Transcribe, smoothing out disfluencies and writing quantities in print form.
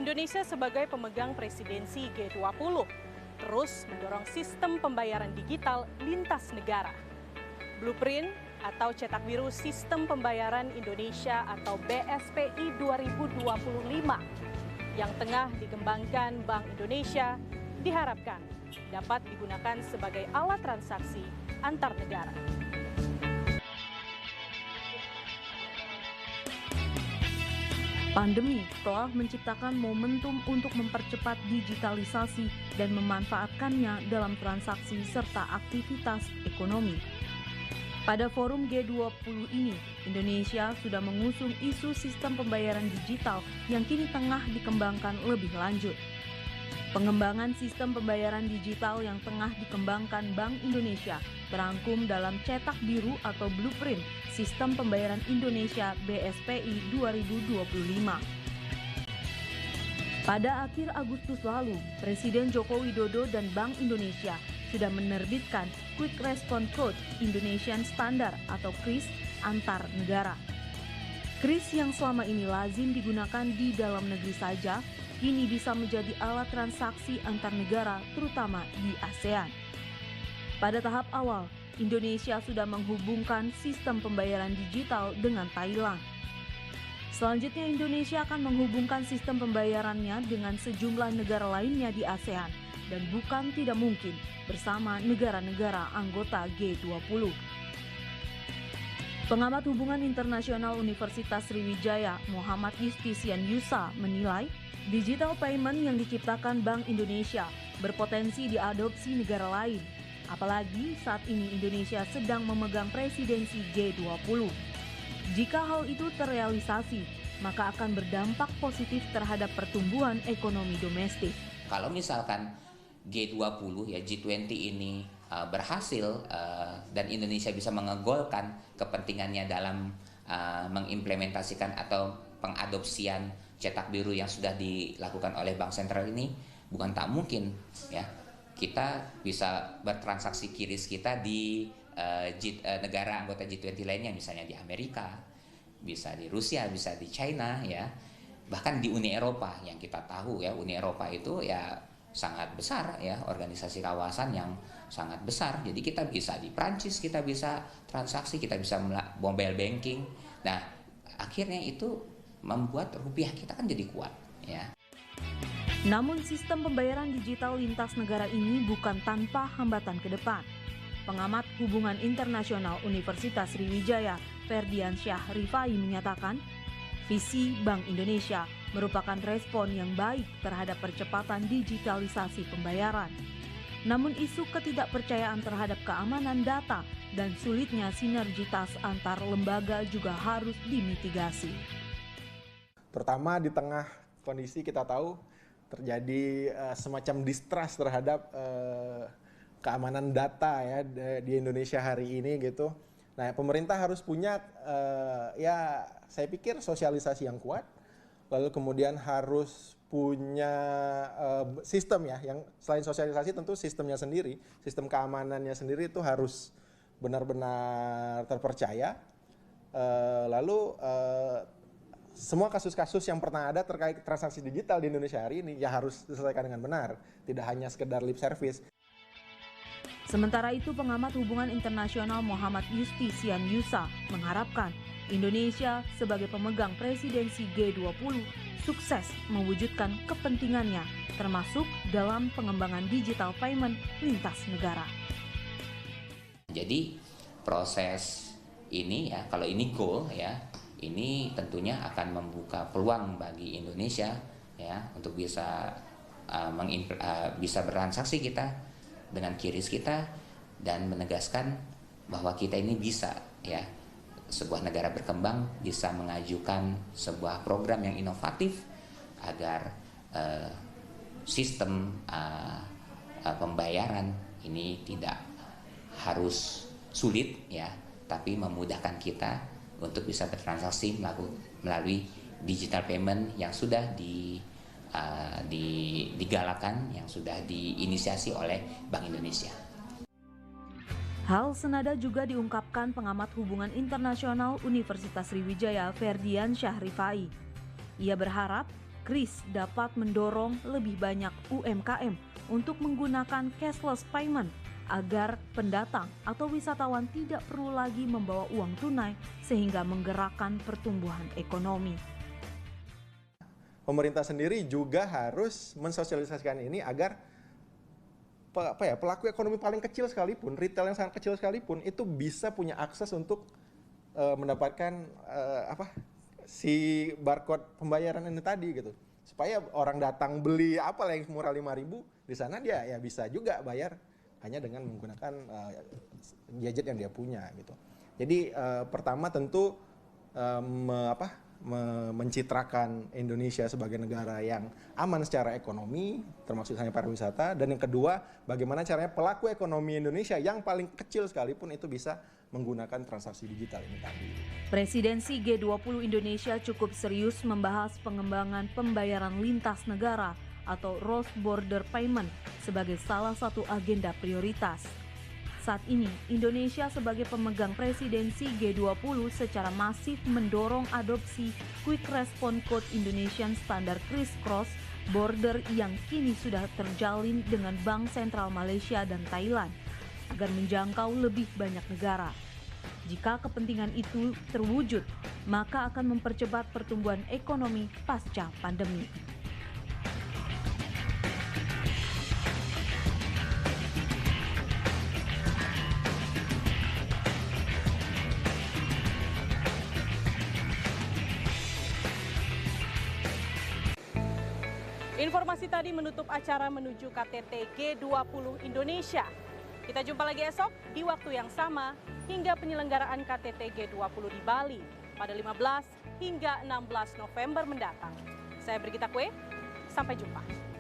Indonesia sebagai pemegang presidensi G20 terus mendorong sistem pembayaran digital lintas negara. Blueprint atau cetak biru Sistem Pembayaran Indonesia atau BSPI 2025 yang tengah dikembangkan Bank Indonesia diharapkan dapat digunakan sebagai alat transaksi antar negara. Pandemi telah menciptakan momentum untuk mempercepat digitalisasi dan memanfaatkannya dalam transaksi serta aktivitas ekonomi. Pada forum G20 ini, Indonesia sudah mengusung isu sistem pembayaran digital yang kini tengah dikembangkan lebih lanjut. Pengembangan sistem pembayaran digital yang tengah dikembangkan Bank Indonesia terangkum dalam cetak biru atau Blueprint Sistem Pembayaran Indonesia BSPI 2025. Pada akhir Agustus lalu, Presiden Joko Widodo dan Bank Indonesia sudah menerbitkan Quick Response Code Indonesian Standard atau KRIS antar negara. KRIS yang selama ini lazim digunakan di dalam negeri saja, kini bisa menjadi alat transaksi antar negara terutama di ASEAN. Pada tahap awal, Indonesia sudah menghubungkan sistem pembayaran digital dengan Thailand. Selanjutnya Indonesia akan menghubungkan sistem pembayarannya dengan sejumlah negara lainnya di ASEAN dan bukan tidak mungkin bersama negara-negara anggota G20. Pengamat hubungan internasional Universitas Sriwijaya Muhammad Justisian Yusa menilai digital payment yang diciptakan Bank Indonesia berpotensi diadopsi negara lain, apalagi saat ini Indonesia sedang memegang presidensi G20. Jika hal itu terrealisasi, maka akan berdampak positif terhadap pertumbuhan ekonomi domestik. Kalau misalkan G20 ya G20 ini berhasil dan Indonesia bisa mengegolkan kepentingannya dalam mengimplementasikan atau pengadopsian cetak biru yang sudah dilakukan oleh Bank Sentral ini, bukan tak mungkin ya kita bisa bertransaksi QRIS kita di negara anggota G20 lainnya, misalnya di Amerika, bisa di Rusia, bisa di China ya, bahkan di Uni Eropa yang kita tahu ya, Uni Eropa itu ya sangat besar ya, organisasi kawasan yang sangat besar. Jadi kita bisa di Prancis, kita bisa transaksi, kita bisa mobile banking. Nah, akhirnya itu membuat rupiah kita kan jadi kuat ya. Namun sistem pembayaran digital lintas negara ini bukan tanpa hambatan ke depan. Pengamat hubungan internasional Universitas Sriwijaya Ferdiansyah Rifai menyatakan, visi Bank Indonesia merupakan respon yang baik terhadap percepatan digitalisasi pembayaran. Namun isu ketidakpercayaan terhadap keamanan data dan sulitnya sinergitas antar lembaga juga harus dimitigasi. Terutama di tengah kondisi kita tahu terjadi semacam distrust terhadap keamanan data ya di Indonesia hari ini gitu. Nah, pemerintah harus punya ya saya pikir sosialisasi yang kuat, lalu kemudian harus punya sistem ya, yang selain sosialisasi tentu sistemnya sendiri, sistem keamanannya sendiri itu harus benar-benar terpercaya. Lalu semua kasus-kasus yang pernah ada terkait transaksi digital di Indonesia hari ini ya harus diselesaikan dengan benar, tidak hanya sekedar lip service. Sementara itu, pengamat hubungan internasional Muhammad Justisian Yusa mengharapkan Indonesia sebagai pemegang presidensi G20 sukses mewujudkan kepentingannya, termasuk dalam pengembangan digital payment lintas negara. Jadi proses ini ya, kalau ini goal ya, ini tentunya akan membuka peluang bagi Indonesia ya untuk bisa bisa bertransaksi kita dengan QRIS kita dan menegaskan bahwa kita ini bisa ya, sebuah negara berkembang bisa mengajukan sebuah program yang inovatif agar sistem pembayaran ini tidak harus sulit ya, tapi memudahkan kita untuk bisa bertransaksi melalui digital payment yang sudah digalakan, yang sudah diinisiasi oleh Bank Indonesia. Hal senada juga diungkapkan pengamat hubungan internasional Universitas Sriwijaya Ferdiansyah Rifai. Ia berharap KRIS dapat mendorong lebih banyak UMKM untuk menggunakan cashless payment agar pendatang atau wisatawan tidak perlu lagi membawa uang tunai sehingga menggerakkan pertumbuhan ekonomi. Pemerintah sendiri juga harus mensosialisasikan ini agar pelaku ekonomi paling kecil sekalipun, retail yang sangat kecil sekalipun itu bisa punya akses untuk mendapatkan si barcode pembayaran ini tadi gitu. Supaya orang datang beli apalah yang murah 5.000, di sana dia ya bisa juga bayar hanya dengan menggunakan gadget yang dia punya gitu. Jadi pertama tentu mencitrakan Indonesia sebagai negara yang aman secara ekonomi, termasuk hanya pariwisata, dan yang kedua, bagaimana caranya pelaku ekonomi Indonesia yang paling kecil sekalipun itu bisa menggunakan transaksi digital ini tadi. Presidensi G20 Indonesia cukup serius membahas pengembangan pembayaran lintas negara atau cross border payment sebagai salah satu agenda prioritas. Saat ini, Indonesia sebagai pemegang presidensi G20 secara masif mendorong adopsi Quick Response Code Indonesian Standard Criss Cross Border yang kini sudah terjalin dengan Bank Sentral Malaysia dan Thailand agar menjangkau lebih banyak negara. Jika kepentingan itu terwujud, maka akan mempercepat pertumbuhan ekonomi pasca pandemi. Informasi tadi menutup acara menuju KTT G20 Indonesia. Kita jumpa lagi esok di waktu yang sama hingga penyelenggaraan KTT G20 di Bali pada 15 hingga 16 November mendatang. Saya Brigita Kue, sampai jumpa.